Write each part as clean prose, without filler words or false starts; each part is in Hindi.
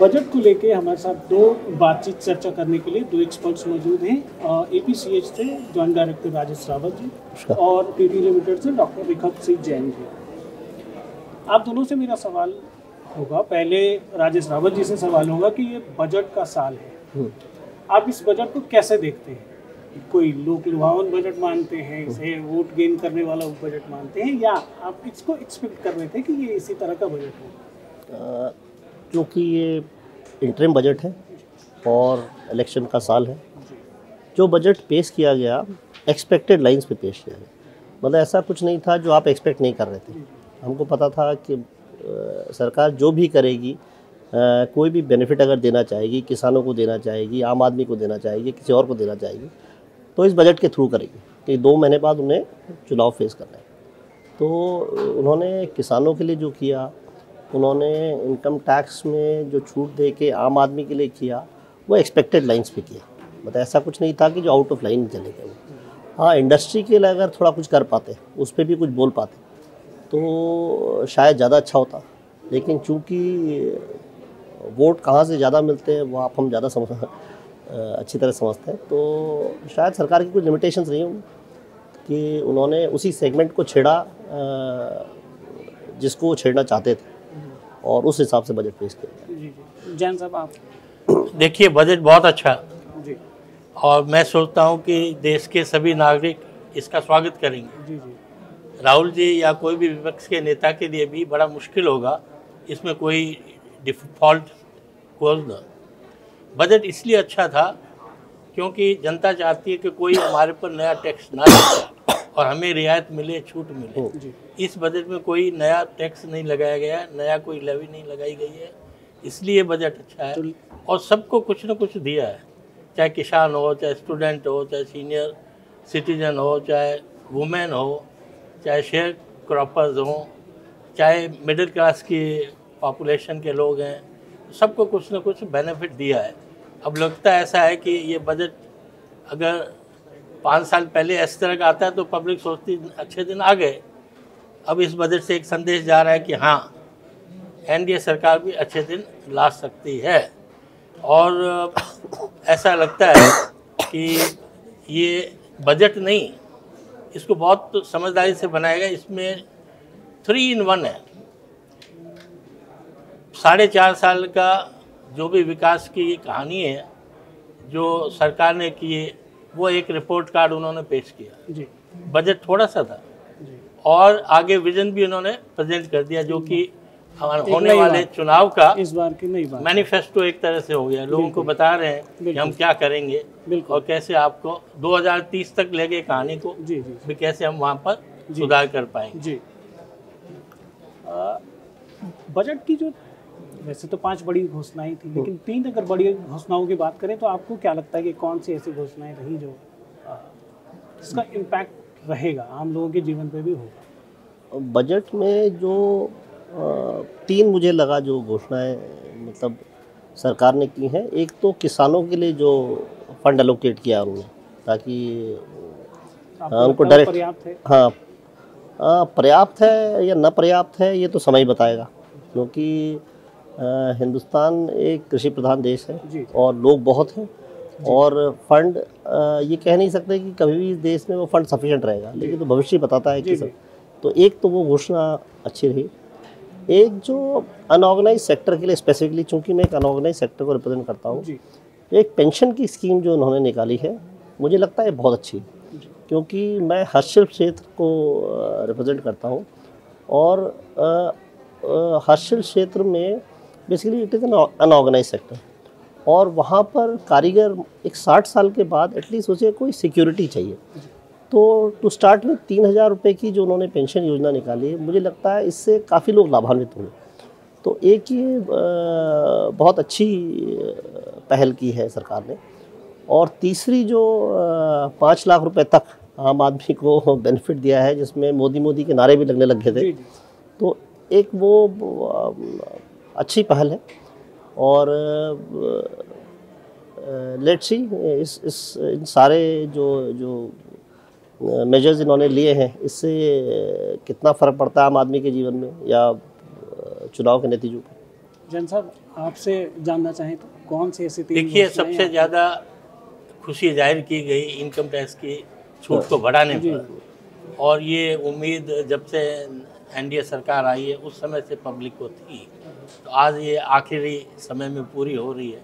बजट को लेके हमारे साथ दो बातचीत चर्चा करने के लिए दो एक्सपर्ट्स मौजूद हैं। एपीसीएच से जॉइंट डायरेक्टर राजेश रावत जी और पीटी लिमिटेड से डॉक्टर विकल्प सिंह जैन जी। आप दोनों से मेरा सवाल होगा, पहले राजेश रावत जी से सवाल होगा कि ये बजट का साल है, आप इस बजट को कैसे देखते हैं? कोई लोक लुभावन बजट मानते हैं इसे, वोट गेन करने वाला बजट मानते हैं, या आप इसको एक्सपेक्ट कर रहे थे कि ये इसी तरह का बजट हो? क्योंकि ये इंटरिम बजट है और इलेक्शन का साल है, जो बजट पेश किया गया एक्सपेक्टेड लाइंस पे पेश किया गया। मतलब ऐसा कुछ नहीं था जो आप एक्सपेक्ट नहीं कर रहे थे। हमको पता था कि सरकार जो भी करेगी, कोई भी बेनिफिट अगर देना चाहेगी, किसानों को देना चाहेगी, आम आदमी को देना चाहेगी, किसी और को देना चाहेगी, तो इस बजट के थ्रू करेगी कि 2 महीने बाद उन्हें चुनाव फेस करना है। तो उन्होंने किसानों के लिए जो किया, उन्होंने इनकम टैक्स में जो छूट दे के आम आदमी के लिए किया, वो एक्सपेक्टेड लाइंस पे किया। मतलब ऐसा कुछ नहीं था कि जो आउट ऑफ लाइन चले गए। हाँ, इंडस्ट्री के लिए अगर थोड़ा कुछ कर पाते, उस पर भी कुछ बोल पाते, तो शायद ज़्यादा अच्छा होता। लेकिन चूँकि वोट कहाँ से ज़्यादा मिलते हैं वो हम ज़्यादा अच्छी तरह समझते हैं, तो शायद सरकार की कुछ लिमिटेशंस रही होंगी कि उन्होंने उसी सेगमेंट को छेड़ा जिसको वो छेड़ना चाहते थे, और उस हिसाब से बजट पेश किया। जी जैन साहब, आप देखिए, बजट बहुत अच्छा जी, और मैं सोचता हूँ कि देश के सभी नागरिक इसका स्वागत करेंगे। जी जी राहुल जी या कोई भी विपक्ष के नेता के लिए भी बड़ा मुश्किल होगा इसमें कोई डिफ़ॉल्ट क्लोज न। बजट इसलिए अच्छा था क्योंकि जनता चाहती है कि कोई हमारे पर नया टैक्स ना लगे और हमें रियायत मिले, छूट मिले। इस बजट में कोई नया टैक्स नहीं लगाया गया है, नया कोई लेवी नहीं लगाई गई है, इसलिए बजट अच्छा है। और सबको कुछ न कुछ दिया है, चाहे किसान हो, चाहे स्टूडेंट हो, चाहे सीनियर सिटीजन हो, चाहे वुमेन हो, चाहे शेयर क्रॉपर्स हों, चाहे मिडिल क्लास की पॉपुलेशन के लोग हैं, सबको कुछ न कुछ बेनिफिट दिया है। अब लगता ऐसा है कि ये बजट अगर 5 साल पहले इस तरह का आता है तो पब्लिक सोचती अच्छे दिन आ गए। अब इस बजट से एक संदेश जा रहा है कि हाँ, एनडीए सरकार भी अच्छे दिन ला सकती है। और ऐसा लगता है कि ये बजट नहीं, इसको बहुत समझदारी से बनाया गया। इसमें 3 in 1 है। 4.5 साल का जो भी विकास की कहानी है जो सरकार ने की है, वो एक रिपोर्ट कार्ड उन्होंने पेश किया। जी बजट थोड़ा सा था जी, और आगे विजन भी उन्होंने प्रेजेंट कर दिया, जो कि होने वाले चुनाव का इस बार की नई बात, मैनिफेस्टो एक तरह से हो गया। लोगों को बता रहे हैं कि हम क्या करेंगे और कैसे आपको 2030 तक ले गए कहानी को, जी जी भी कैसे हम वहाँ पर सुधार कर पाएंगे। जी। बजट की जो वैसे तो 5 बड़ी घोषणाएं थी, लेकिन 3 अगर बड़ी घोषणाओं की बात करें तो आपको क्या लगता है कि कौन सी ऐसी घोषणाएं रही जो जिसका इम्पैक्ट रहेगा, आम लोगों के जीवन पे भी होगा? बजट में जो 3 मुझे लगा जो घोषणाएं मतलब सरकार ने की हैं, एक तो किसानों के लिए जो फंड एलोकेट किया उन्होंने, ताकि उनको डायरेक्ट, पर्याप्त है? हाँ, पर्याप्त है या न पर्याप्त है ये तो समय ही बताएगा, क्योंकि हिंदुस्तान एक कृषि प्रधान देश है और लोग बहुत हैं, और फंड ये कह नहीं सकते कि कभी भी देश में वो फंड सफिशिएंट रहेगा, लेकिन तो भविष्य बताता है कि सब। तो एक तो वो घोषणा अच्छी रही। एक जो अनऑर्गेनाइज सेक्टर के लिए स्पेसिफिकली, चूंकि मैं एक अनऑर्गेनाइज सेक्टर को रिप्रेजेंट करता हूँ, एक पेंशन की स्कीम जो उन्होंने निकाली है, मुझे लगता है बहुत अच्छी, क्योंकि मैं हस्तशिल्प क्षेत्र को रिप्रेजेंट करता हूँ, और हस्तशिल्प क्षेत्र में basically it is an unorganise sector, और वहाँ पर कारीगर एक 60 साल के बाद एटलीस्ट उसे कोई सिक्योरिटी चाहिए। तो टू स्टार्ट में 3,000 रुपये की जो उन्होंने पेंशन योजना निकाली है, मुझे लगता है इससे काफ़ी लोग लाभान्वित होंगे। तो एक ये बहुत अच्छी पहल की है सरकार ने। और तीसरी जो 5 लाख रुपए तक आम आदमी को बेनिफिट दिया है, जिसमें मोदी के नारे भी लगने लग गए थे, तो एक वो अच्छी पहल है। और लेट्स सी इन सारे जो मेजर्स इन्होंने लिए हैं, इससे कितना फ़र्क पड़ता है आम आदमी के जीवन में या चुनाव के नतीजों पर। जैन साहब, आपसे जानना चाहें तो कौन से ऐसे 3 देखिए, सबसे ज़्यादा खुशी जाहिर की गई इनकम टैक्स की छूट को बढ़ाने पर, और ये उम्मीद जब से एनडीए सरकार आई है उस समय से पब्लिक को थी, तो आज ये आखिरी समय में पूरी हो रही है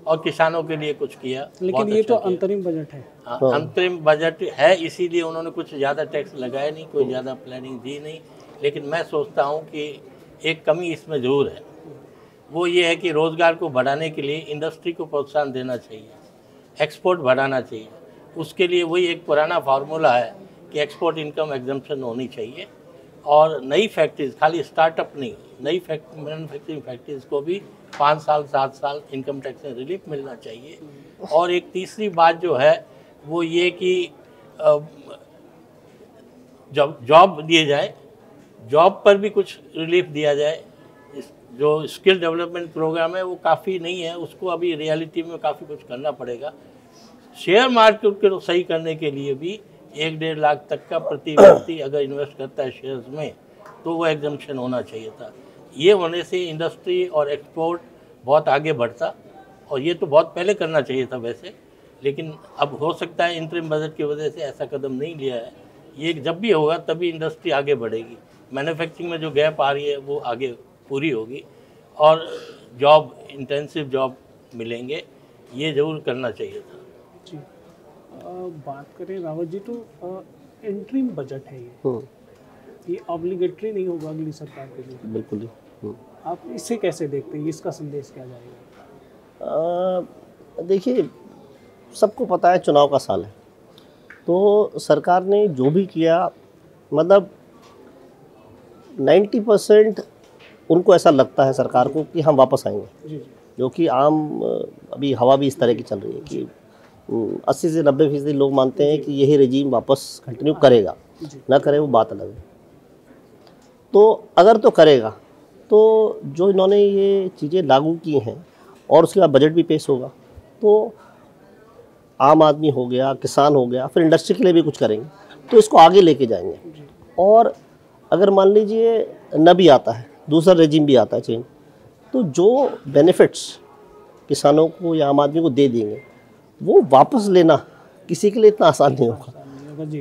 और किसानों के लिए कुछ किया। लेकिन ये तो अंतरिम बजट है। हाँ, अंतरिम बजट है, इसीलिए उन्होंने कुछ ज़्यादा टैक्स लगाया नहीं, कोई ज़्यादा प्लानिंग दी नहीं। लेकिन मैं सोचता हूँ कि एक कमी इसमें ज़रूर है, वो ये है कि रोज़गार को बढ़ाने के लिए इंडस्ट्री को प्रोत्साहन देना चाहिए, एक्सपोर्ट बढ़ाना चाहिए। उसके लिए वही एक पुराना फार्मूला है कि एक्सपोर्ट इनकम एग्जम्पशन होनी चाहिए, और नई फैक्ट्रीज, खाली स्टार्टअप नहीं, नई मैन्युफैक्चरिंग फैक्ट्रीज को भी 5 साल 7 साल इनकम टैक्स से रिलीफ मिलना चाहिए। और एक तीसरी बात जो है वो ये कि जॉब दिए जाए, जॉब पर भी कुछ रिलीफ दिया जाए। जो स्किल डेवलपमेंट प्रोग्राम है वो काफ़ी नहीं है, उसको अभी रियलिटी में काफ़ी कुछ करना पड़ेगा। शेयर मार्केट को सही करने के लिए भी 1-1.5 लाख तक का प्रति व्यक्ति अगर इन्वेस्ट करता है शेयर्स में तो वो एग्जम्पशन होना चाहिए था। ये होने से इंडस्ट्री और एक्सपोर्ट बहुत आगे बढ़ता, और ये तो बहुत पहले करना चाहिए था वैसे, लेकिन अब हो सकता है इंटरिम बजट की वजह से ऐसा कदम नहीं लिया है। ये जब भी होगा तभी इंडस्ट्री आगे बढ़ेगी, मैन्युफैक्चरिंग में जो गैप आ रही है वो आगे पूरी होगी और जॉब, इंटेंसिव जॉब मिलेंगे। ये ज़रूर करना चाहिए था जी। बात करें रावत जी तो इंटरिम बजट है ये ऑब्लिगेटरी नहीं होगा अगली सरकार के लिए। बिल्कुल ही। आप इसे कैसे देखते हैं, इसका संदेश क्या जाएगा? देखिए, सबको पता है चुनाव का साल है, तो सरकार ने जो भी किया, मतलब 90% उनको ऐसा लगता है सरकार को कि हम वापस आएंगे, जो कि आम अभी हवा भी इस तरह की चल रही है कि 80 से 90% लोग मानते हैं कि यही रेजीम वापस कंटिन्यू करेगा, ना करे वो बात अलग है। तो अगर तो करेगा तो जो इन्होंने ये चीज़ें लागू की हैं और उसके बाद बजट भी पेश होगा, तो आम आदमी हो गया, किसान हो गया, फिर इंडस्ट्री के लिए भी कुछ करेंगे, तो इसको आगे लेके जाएंगे। और अगर मान लीजिए न भी आता है, दूसरा रेजिम भी आता है चेंज, तो जो बेनिफिट्स किसानों को या आम आदमी को दे देंगे वो वापस लेना किसी के लिए इतना आसान नहीं होगा,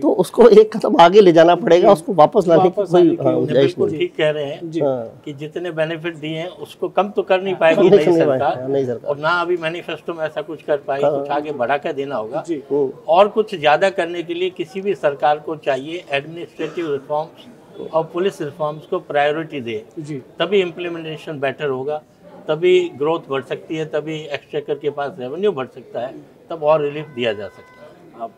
तो उसको एक कदम आगे ले जाना पड़ेगा, उसको वापस लाने की कोई गुंजाइश नहीं। ठीक कह रहे हैं कि जितने बेनिफिट दिए हैं उसको कम तो कर नहीं पाएगी नई सरकार, और ना अभी मैनिफेस्टो में ऐसा कुछ कर पाई, कुछ आगे बढ़ा कर देना होगा। और कुछ ज़्यादा करने के लिए किसी भी सरकार को चाहिए एडमिनिस्ट्रेटिव रिफॉर्म्स और पुलिस रिफॉर्म्स को प्रायोरिटी दे, तभी इम्प्लीमेंटेशन बेटर होगा, तभी ग्रोथ बढ़ सकती है, तभी एक्सचेकर के पास रेवेन्यू बढ़ सकता है, तब और रिलीफ दिया जा सकता है।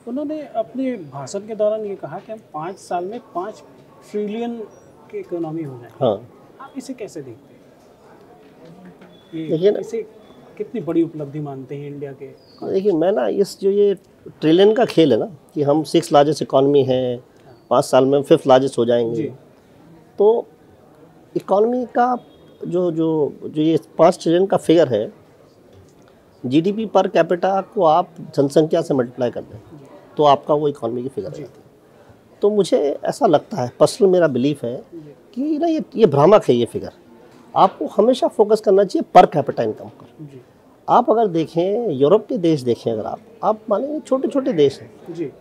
उन्होंने अपने भाषण के दौरान ये कहा कि हम 5 साल में 5 ट्रिलियन की इकोनॉमी हो जाए। आप इसे कैसे देखते हैं? इसे कितनी बड़ी उपलब्धि मानते हैं इंडिया के? देखिए, मैं ना इस जो ये ट्रिलियन का खेल है ना कि हम 6 लार्जेस्ट इकॉनमी है, 5 साल में 5th लार्जेस्ट हो जाएंगे, तो इकॉनमी का जो ये 5 ट्रिलियन का फिगर है, जीडीपी पर कैपिटा को आप जनसंख्या से मल्टीप्लाई कर दें तो आपका वो इकॉनमी की फिगर है। तो मुझे ऐसा लगता है, पर्सनल मेरा बिलीफ है कि ना ये भ्रामक है ये फिगर। आपको हमेशा फोकस करना चाहिए पर कैपिटा इनकम पर। आप अगर देखें, यूरोप के देश देखें, अगर आप माने छोटे छोटे देश हैं,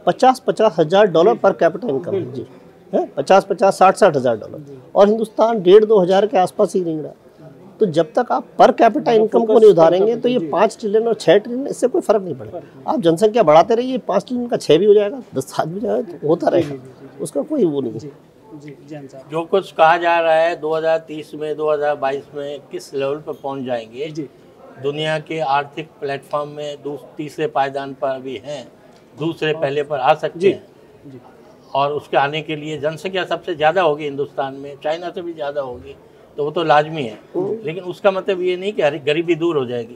50-50 हज़ार डॉलर पर कैपिटा इनकम है जी, है 50-50 60-60 हज़ार डॉलर, और हिंदुस्तान 1.5-2 हज़ार के आसपास ही नहीं रहा। तो जब तक आप पर कैपिटा इनकम को नहीं उधारेंगे तो ये 5 ट्रिलियन और 6 ट्रिलियन इससे कोई फर्क नहीं पड़ेगा। आप जनसंख्या बढ़ाते रहिए, 5 ट्रिलियन का 6 भी हो जाएगा, 10 7 भी हो जाएगा, तो होता रहेगा, उसका कोई वो नहीं है। जो कुछ कहा जा रहा है 2030 में 2022 में किस लेवल पर पहुंच जाएंगे, दुनिया के आर्थिक प्लेटफॉर्म में तीसरे पायदान पर अभी हैं, दूसरे पहले पर आ सकते हैं, और उसके आने के लिए जनसंख्या सबसे ज़्यादा होगी हिंदुस्तान में, चाइना से भी ज़्यादा होगी, तो वो तो लाजमी है। लेकिन उसका मतलब ये नहीं कि गरीबी दूर हो जाएगी।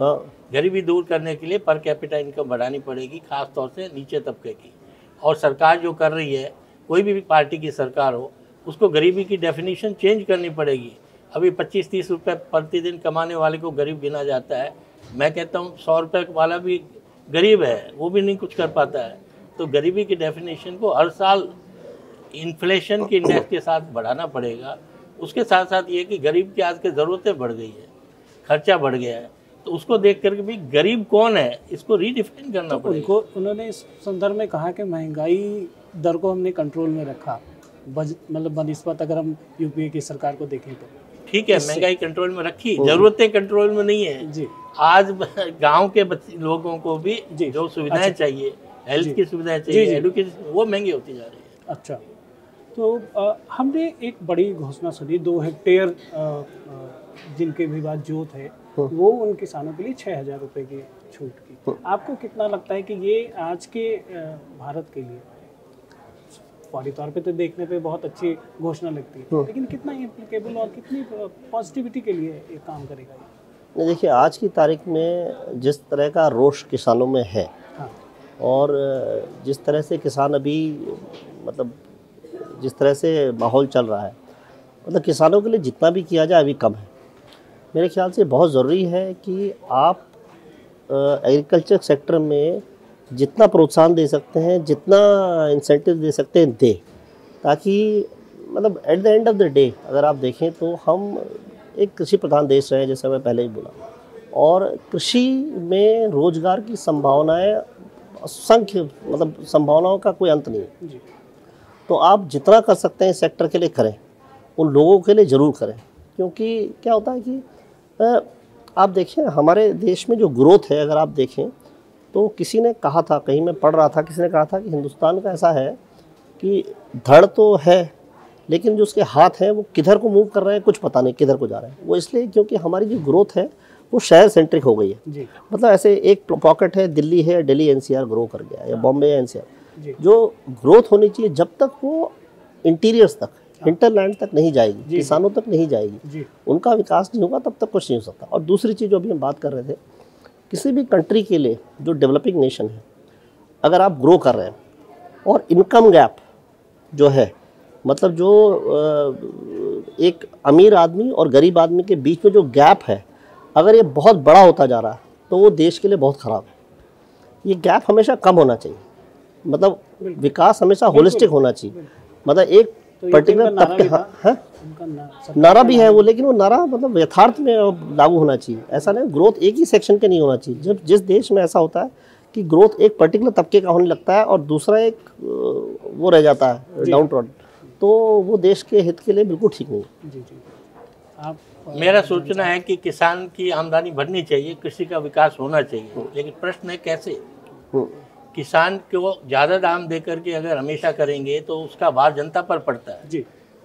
गरीबी दूर करने के लिए पर कैपिटा इनकम बढ़ानी पड़ेगी, खास तौर से नीचे तबके की। और सरकार जो कर रही है, कोई भी पार्टी की सरकार हो, उसको गरीबी की डेफिनेशन चेंज करनी पड़ेगी। अभी 25-30 रुपये प्रतिदिन कमाने वाले को गरीब गिना जाता है। मैं कहता हूँ 100 रुपये वाला भी गरीब है, वो भी नहीं कुछ कर पाता है। तो गरीबी की डेफिनेशन को हर साल इन्फ्लेशन के इंडेक्स के साथ बढ़ाना पड़ेगा। उसके साथ साथ ये कि गरीब की आज की ज़रूरतें बढ़ गई है, खर्चा बढ़ गया है, तो उसको देख करके भी गरीब कौन है इसको रीडिफाइन करना पड़ेगा। उन्होंने इस संदर्भ में कहा कि महंगाई दर को हमने कंट्रोल में रखा, मतलब बनिस्बत अगर हम यूपीए की सरकार को देखें तो ठीक है, महंगाई कंट्रोल में रखी, जरूरतें कंट्रोल में नहीं है जी। आज गांव के लोगों को भी जो सुविधाएं चाहिए, हेल्थ की सुविधाएं चाहिए, एजुकेशन, वो महंगी होती जा रही है। अच्छा, तो हमने एक बड़ी घोषणा सुनी, 2 हेक्टेयर जिनके विवाद जोत है वो उन किसानों के लिए 6,000 रुपये की छूट की। आपको कितना लगता है कि ये आज के भारत के लिए, फौरी तौर पे तो देखने पे बहुत अच्छी घोषणा लगती है, लेकिन कितना इम्प्लीकेबल और कितनी पॉजिटिविटी के लिए ये काम करेगा? नहीं, देखिए आज की तारीख में जिस तरह का रोष किसानों में है, हाँ। और जिस तरह से किसान अभी मतलब जिस तरह से माहौल चल रहा है, मतलब किसानों के लिए जितना भी किया जाए अभी कम है। मेरे ख्याल से बहुत ज़रूरी है कि आप एग्रीकल्चर सेक्टर में जितना प्रोत्साहन दे सकते हैं, जितना इंसेंटिव दे सकते हैं दें, ताकि मतलब at the end of the day अगर आप देखें तो हम एक कृषि प्रधान देश रहे हैं, जैसे मैं पहले ही बोला, और कृषि में रोजगार की संभावनाएं असंख्य, मतलब संभावनाओं का कोई अंत नहीं है। तो आप जितना कर सकते हैं इस सेक्टर के लिए करें, उन लोगों के लिए ज़रूर करें, क्योंकि क्या होता है कि आप देखें हमारे देश में जो ग्रोथ है, अगर आप देखें तो किसी ने कहा था, कहीं मैं पढ़ रहा था, किसी ने कहा था कि हिंदुस्तान का ऐसा है कि धड़ तो है लेकिन जो उसके हाथ हैं वो किधर को मूव कर रहे हैं कुछ पता नहीं, किधर को जा रहे हैं। वो इसलिए क्योंकि हमारी जो ग्रोथ है वो शहर सेंट्रिक हो गई है जी। मतलब ऐसे एक पॉकेट है, दिल्ली है, दिल्ली एनसीआर ग्रो कर गया, या बॉम्बे एनसीआर। जो ग्रोथ होनी चाहिए जब तक वो इंटीरियर्स तक, हिंटरलैंड तक नहीं जाएगी, किसानों तक नहीं जाएगी, उनका विकास नहीं होगा, तब तक कुछ नहीं हो सकता। और दूसरी चीज़ जो अभी हम बात कर रहे थे, किसी भी कंट्री के लिए जो डेवलपिंग नेशन है, अगर आप ग्रो कर रहे हैं और इनकम गैप जो है, मतलब जो एक अमीर आदमी और गरीब आदमी के बीच में जो गैप है, अगर ये बहुत बड़ा होता जा रहा है तो वो देश के लिए बहुत ख़राब है। ये गैप हमेशा कम होना चाहिए, मतलब विकास हमेशा होलिस्टिक होना चाहिए। मतलब एक पर्टिकुलर तबके नारा भी है वो, लेकिन वो नारा मतलब यथार्थ में लागू होना चाहिए। ऐसा नहीं ग्रोथ एक ही सेक्शन के नहीं होना चाहिए। जब जिस देश में ऐसा होता है कि ग्रोथ एक पर्टिकुलर तबके का होने लगता है और दूसरा एक वो रह जाता है डाउन ट्रॉड, तो वो देश के हित के लिए बिल्कुल ठीक नहीं है। जी जी। आप मेरा सोचना है कि किसान की आमदनी बढ़नी चाहिए, कृषि का विकास होना चाहिए, लेकिन प्रश्न है कैसे। किसान को ज़्यादा दाम दे करके अगर हमेशा करेंगे तो उसका भार जनता पर पड़ता है जी।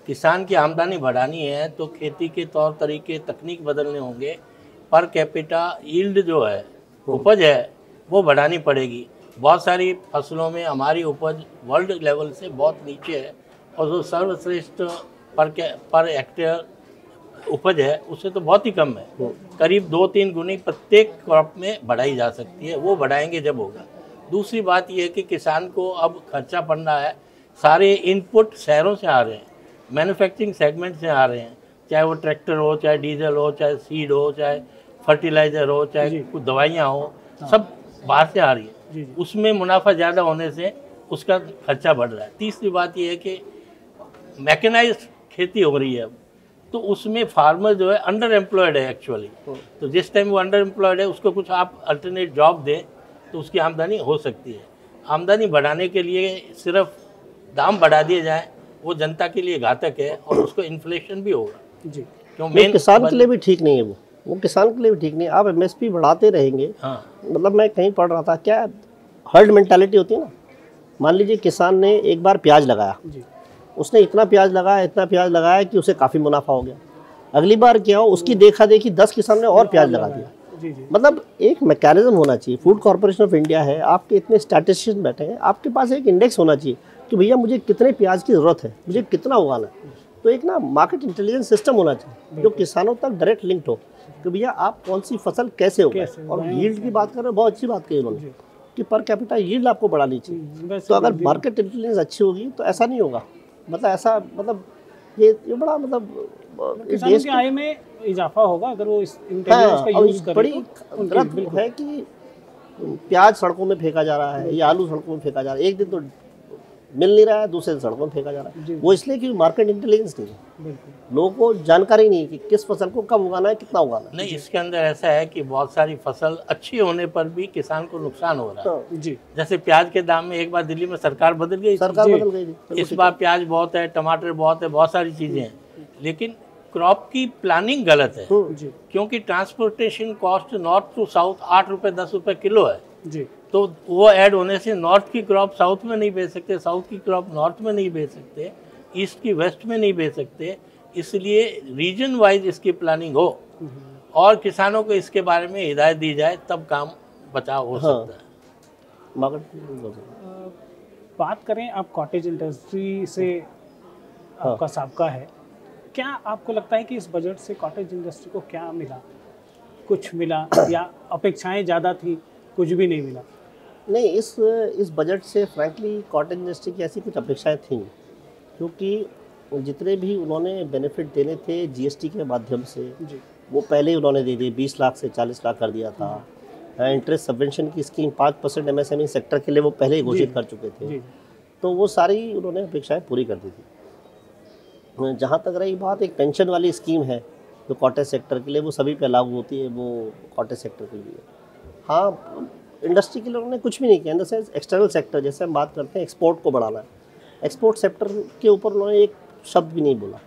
किसान की आमदनी बढ़ानी है तो खेती के तौर तरीके, तकनीक बदलने होंगे, पर कैपिटा यील्ड जो है, उपज है, वो बढ़ानी पड़ेगी। बहुत सारी फसलों में हमारी उपज वर्ल्ड लेवल से बहुत नीचे है, और जो सर्वश्रेष्ठ पर हेक्टेयर उपज है उससे तो बहुत ही कम है। करीब 2-3 गुनी प्रत्येक क्रॉप में बढ़ाई जा सकती है, वो बढ़ाएंगे जब होगा। दूसरी बात यह है कि किसान को अब खर्चा पड़ रहा है, सारे इनपुट शहरों से आ रहे हैं, मैन्युफैक्चरिंग सेगमेंट से आ रहे हैं, चाहे वो ट्रैक्टर हो, चाहे डीजल हो, चाहे सीड हो, चाहे फर्टिलाइज़र हो, चाहे कुछ दवाइयाँ हो, सब बाहर से आ रही है। उसमें मुनाफा ज़्यादा होने से उसका खर्चा बढ़ रहा है। तीसरी बात यह है कि मैकेनाइज्ड खेती हो रही है अब, तो उसमें फार्मर जो है अंडर एम्प्लॉयड है एक्चुअली। तो जिस टाइम वो अंडर एम्प्लॉयड है उसको कुछ आप अल्टरनेट जॉब दें तो उसकी आमदनी हो सकती है। आमदनी बढ़ाने के लिए सिर्फ दाम बढ़ा दिए जाए वो जनता के लिए घातक है, और उसको इन्फ्लेशन भी होगा जी। क्यों मेन किसान के लिए भी ठीक नहीं है, वो किसान के लिए भी ठीक नहीं है। आप एमएसपी बढ़ाते रहेंगे। हाँ। मतलब मैं कहीं पढ़ रहा था, क्या हर्ड मेंटालिटी होती है ना। मान लीजिए किसान ने एक बार प्याज लगाया जी। उसने इतना प्याज लगाया कि उसे काफ़ी मुनाफा हो गया। अगली बार क्या हो, उसकी देखा देखी 10 किसान ने और प्याज लगा दिया। जी जी। मतलब एक मैकेनिज्म होना चाहिए। फूड कॉर्पोरेशन ऑफ इंडिया है, आपके इतने स्टैटिस्टिशियन बैठे हैं, आपके पास एक इंडेक्स होना चाहिए कि भैया मुझे कितने प्याज की ज़रूरत है, मुझे कितना उगाना है। तो एक ना मार्केट इंटेलिजेंस सिस्टम होना चाहिए जो किसानों तक डायरेक्ट लिंक्ड हो कि भैया आप कौन सी फसल कैसे उगाएं। और यील्ड की बात कर रहे हैं, बहुत अच्छी बात कही उन्होंने कि पर कैपिटा यील्ड आपको बढ़ानी चाहिए। तो अगर मार्केट इंटेलिजेंस अच्छी होगी तो ऐसा नहीं होगा, मतलब ऐसा मतलब ये बड़ा मतलब किसानों की आय में इजाफा होगा अगर वो इस इंटेलिजेंस का यूज करें। बड़ी गलत है कि प्याज सड़कों में फेंका जा रहा है या आलू सड़कों में फेंका जा रहा है। एक दिन तो मिल नहीं रहा है, दूसरे दिन सड़कों में फेंका जा रहा है। वो इसलिए कि मार्केट इंटेलिजेंस नहीं है, लोगों को जानकारी नहीं है कि किस फसल को कब उगाना है, कितना उगाना है। नहीं, इसके अंदर ऐसा है कि बहुत सारी फसल अच्छी होने पर भी किसान को नुकसान हो रहा है। जी, जैसे प्याज के दाम में एक बार दिल्ली में सरकार बदल गई, इस बार प्याज बहुत है, टमाटर बहुत है, बहुत सारी चीजें हैं, लेकिन क्रॉप की प्लानिंग गलत है। क्योंकि transportation cost north to south 8 रुपये 10 रुपये किलो है जी। तो वो ऐड होने से नॉर्थ की क्रॉप साउथ में नहीं बेच सकते, साउथ की क्रॉप नॉर्थ में नहीं बेच सकते, ईस्ट की वेस्ट में नहीं बेच सकते। इसलिए रीजन वाइज इसकी प्लानिंग हो और किसानों को इसके बारे में हिदायत दी जाए, तब काम बचाव हो सकता है। बात करें, आप कॉटेज इंडस्ट्री से आपका साबका है, क्या आपको लगता है कि इस बजट से कॉटेज इंडस्ट्री को क्या मिला? कुछ मिला या अपेक्षाएं ज़्यादा थी, कुछ भी नहीं मिला? नहीं, इस बजट से फ्रैंकली कॉटेज इंडस्ट्री की ऐसी कुछ अपेक्षाएं थी, क्योंकि जितने भी उन्होंने बेनिफिट देने थे जीएसटी के माध्यम से जी, वो पहले ही उन्होंने दे दिए। 20 लाख से 40 लाख कर दिया था। इंटरेस्ट सबवेंशन की स्कीम 5% एमएसएमई सेक्टर के लिए वो पहले ही घोषित कर चुके थे, तो वो सारी उन्होंने अपेक्षाएँ पूरी कर दी थी। जहाँ तक रही बात, एक पेंशन वाली स्कीम है जो कॉटेज सेक्टर के लिए, वो सभी पे लागू होती है, वो कॉटेज सेक्टर के लिए। हाँ, इंडस्ट्री के लिए उन्होंने कुछ भी नहीं किया। In the sense external sector, जैसे हम बात करते हैं एक्सपोर्ट को बढ़ाना है, एक्सपोर्ट सेक्टर के ऊपर उन्होंने एक शब्द भी नहीं बोला।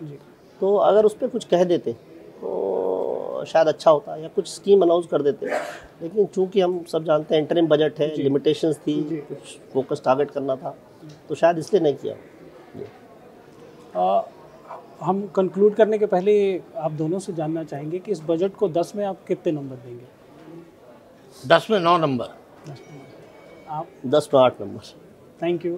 तो अगर उस पर कुछ कह देते तो शायद अच्छा होता, या कुछ स्कीम अनाउंस कर देते। लेकिन चूंकि हम सब जानते हैं इंटरिम बजट है, लिमिटेशंस थी, कुछ फोकस टारगेट करना था, तो शायद इसलिए नहीं किया। हम कंक्लूड करने के पहले आप दोनों से जानना चाहेंगे कि इस बजट को 10 में आप कितने नंबर देंगे? 10 में 9 नंबर। आप? 10 में 8 नंबर। Thank you.